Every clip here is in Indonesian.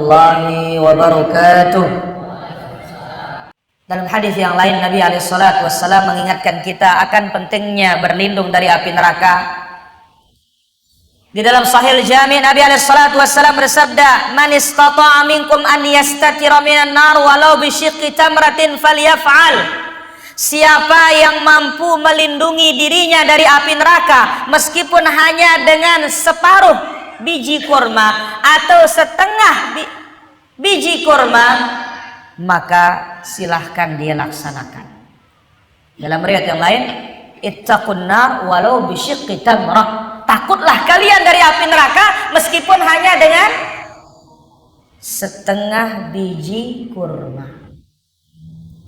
warahmatullahi wabarakatuh. Dalam hadis yang lain Nabi alaihissalatu wassalam mengingatkan kita akan pentingnya berlindung dari api neraka. Di dalam Sahih Jami' Nabi alaihissalatu wassalam bersabda, "Man istata'a minkum an yastatira minan nar walau bi syiqqi tamratin falyaf'al." Siapa yang mampu melindungi dirinya dari api neraka meskipun hanya dengan separuh biji kurma atau setengah biji kurma, maka silahkan dia laksanakan. Dalam riwayat yang lain, ittaqun nar walau bisyiqqi tamrah. Takutlah kalian dari api neraka meskipun hanya dengan setengah biji kurma.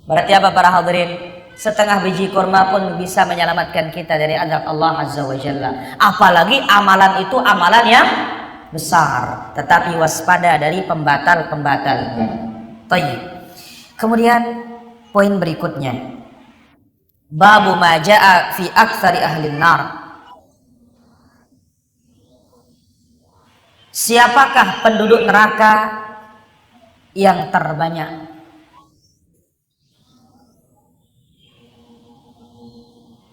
Berarti apa para hadirin? Setengah biji kurma pun bisa menyelamatkan kita dari azab Allah Azza wa Jalla. Apalagi amalan itu amalan yang besar, tetapi waspada dari pembatal-pembatalnya. Baik. Kemudian poin berikutnya, babu ma jaa fi aktsari ahli nar. Siapakah penduduk neraka yang terbanyak?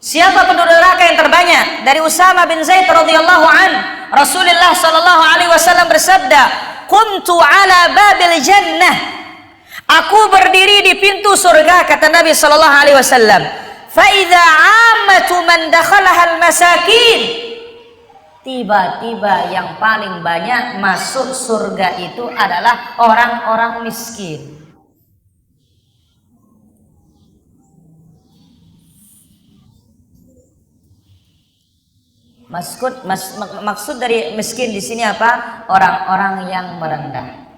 Siapa penduduk neraka yang terbanyak? Dari Usama bin Zaid radhiyallahu an, Rasulullah sallallahu alaihi wasallam bersabda, "Kuntu ala babil jannah." Aku berdiri di pintu surga, kata Nabi sallallahu alaihi wasallam. "Fa idza 'ammatu man dakhalaha al-masakin." Tiba-tiba yang paling banyak masuk surga itu adalah orang-orang miskin. Maksud dari miskin di sini apa? Orang-orang yang merendah.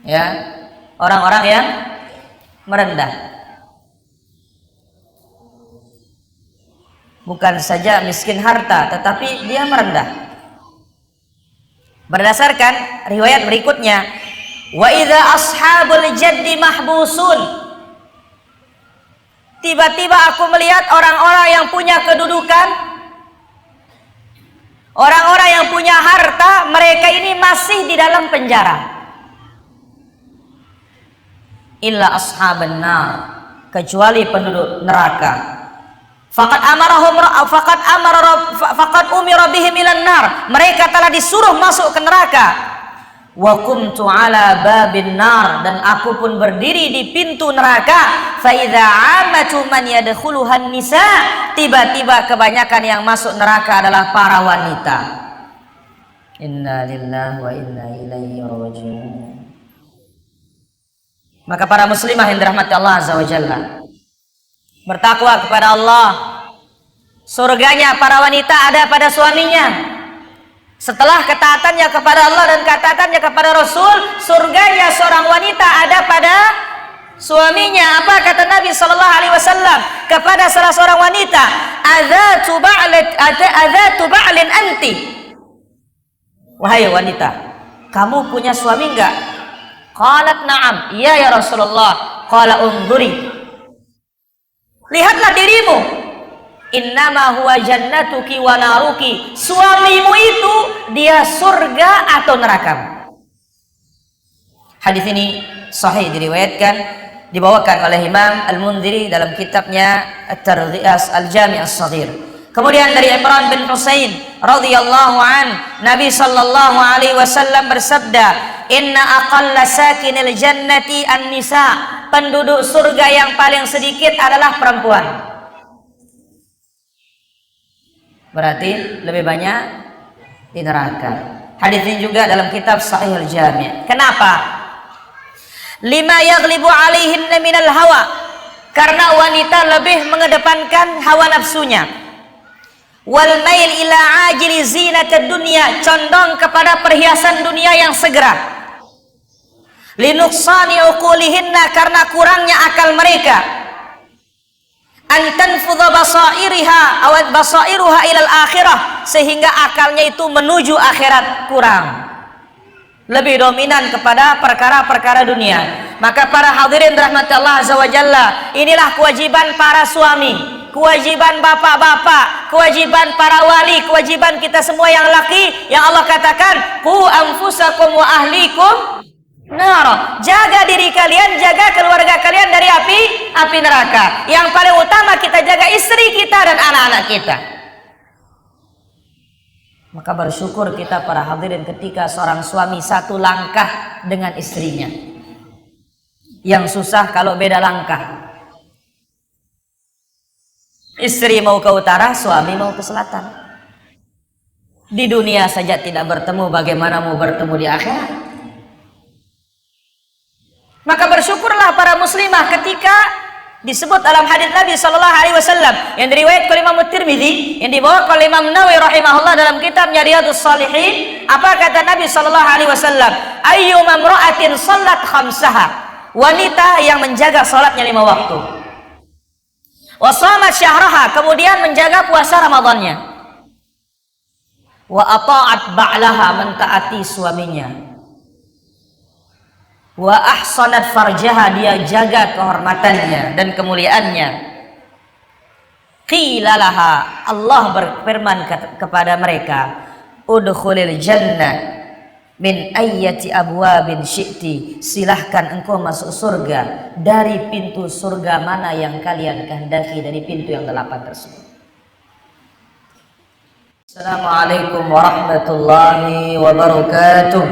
Ya, orang-orang yang merendah. Bukan saja miskin harta, tetapi dia merendah. Berdasarkan riwayat berikutnya, wa idza ashabul jaddi mahbusun. Tiba-tiba aku melihat orang-orang yang punya kedudukan, orang-orang yang punya harta, mereka ini masih di dalam penjara. Illa ashaban nar, kecuali penduduk neraka. Faqad umira bihim ilan nar, mereka telah disuruh masuk ke neraka. Wa kuntu ala babin nar, dan aku pun berdiri di pintu neraka. Fa idza 'amatu man yadkhuluhan nisa, tiba-tiba kebanyakan yang masuk neraka adalah para wanita. Inna lillahi wa inna ilaihi raji'un. Maka para muslimah yang dirahmati Allah Azza wa Jalla, bertakwa kepada Allah. Surganya para wanita ada pada suaminya. Setelah ketaatannya kepada Allah dan ketaatannya kepada Rasul, surganya seorang wanita ada pada suaminya. Apa kata Nabi sallallahu alaihi wasallam kepada salah seorang wanita? Adzatu ba'lin anti. Wahai wanita, kamu punya suami enggak? Qalat na'am. Iya ya Rasulullah. Qala unzuri. Lihatlah dirimu. Innama huwa jannatuki wa naruki. Suamimu itu dia surga atau neraka. Hadis ini sahih dibawakan oleh Imam Al-Mundhiri dalam kitabnya At-Targhis Al-Jami' As-Shaghir. Kemudian dari Imran bin Husain radhiyallahu an, Nabi sallallahu alaihi wasallam bersabda, "Inna aqalla sakinil jannati an-nisa." Penduduk surga yang paling sedikit adalah perempuan. Berarti lebih banyak di neraka. Hadis ini juga dalam kitab Sahih Al-Jami'. Kenapa? Lima yaghlibu alaihinna minal hawa. Karena wanita lebih mengedepankan hawa nafsunya. Wal mail ila ajli zinatad dunya, condong kepada perhiasan dunia yang segera. Linuqsani uqulihinna, karena kurangnya akal mereka. Antanfudha basairuha ilal akhirah, sehingga akalnya itu menuju akhirat kurang, lebih dominan kepada perkara-perkara dunia. Maka para hadirin rahmat Allah Azza wa Jalla, inilah kewajiban para suami kewajiban bapak-bapak, kewajiban para wali, kewajiban kita semua yang laki, yang Allah katakan, qu anfusakum wa ahlikum nar. Jaga diri kalian, jaga keluarga kalian dari api neraka. Yang paling utama kita jaga istri kita dan anak-anak kita. Maka bersyukur kita para hadirin ketika seorang suami satu langkah dengan istrinya. Yang susah kalau beda langkah. Istri mau ke utara, suami mau ke selatan. Di dunia saja tidak bertemu, bagaimana mau bertemu di akhirat? Maka bersyukurlah para muslimah ketika disebut dalam hadis Nabi sallallahu alaihi wasallam yang diriwayatkan oleh Imam Tirmidzi, yang dibawa oleh Imam Nawawi rahimahullah dalam kitabnya Riyadhus Shalihin. Apa kata Nabi sallallahu alaihi wasallam? Ayyuma imra'atin shallat khamsaha. Wanita yang menjaga salatnya 5 waktu. Wa shamat syahraha, kemudian menjaga puasa Ramadannya. Wa ata'at ba'laha, mentaati suaminya. Wa ahsanat farjaha, dia jaga kehormatannya dan kemuliaannya. Qila laha, Allah berfirman kepada mereka, udkhulil jannah min ayyati abwabin syi'ti, silahkan engkau masuk surga dari pintu surga mana yang kalian kehendaki, dari pintu yang 8 tersebut. Assalamualaikum warahmatullahi wabarakatuh.